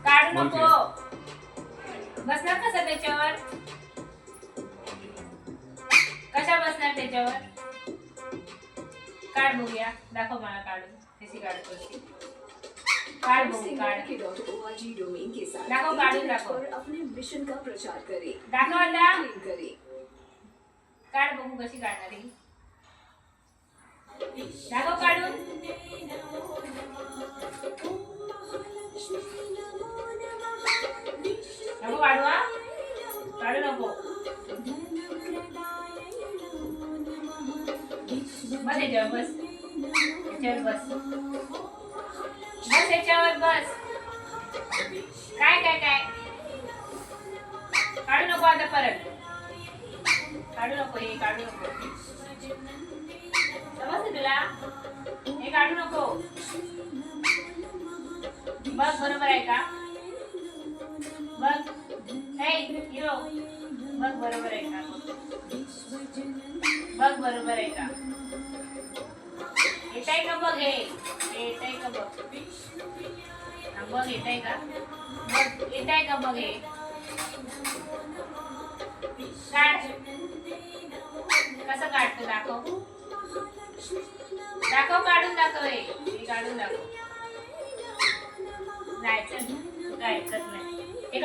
काढू नको. बसणार कसं त्याच्यावर? कशा बसणार त्याच्यावर? काढ बघूया. दाखव मला काढून. कशी काढतोस? काढ बघू. काढ. दाखव काढून दाखव. अपने मिशन का प्रचार करें. दाखव आता. करें. काढ बघू कशी काढणार आहे. दाखव काढून. नको काढू हा. काढू नको. बस याच्यावर बस. याच्यावर बस. बस याच्यावर बस. काय काय काय काढू नको आता परत. काढू नको. हे काढू नको. समजलं तुला? हे काढू नको. बघ बरोबर आहे का? बघ. हे हिरो बघ बरोबर आहे का? बघ बरोबर आहे का? येत आहे का बघ. हे येत आहे का बघ. बघ येत आहे का? बघ येत आहे का बघ. हे काढ. कसं काढतो दाखव. दाखव काढून दाखव. हे काढून दाखव. नाही चल तू काय ऐकत नाही.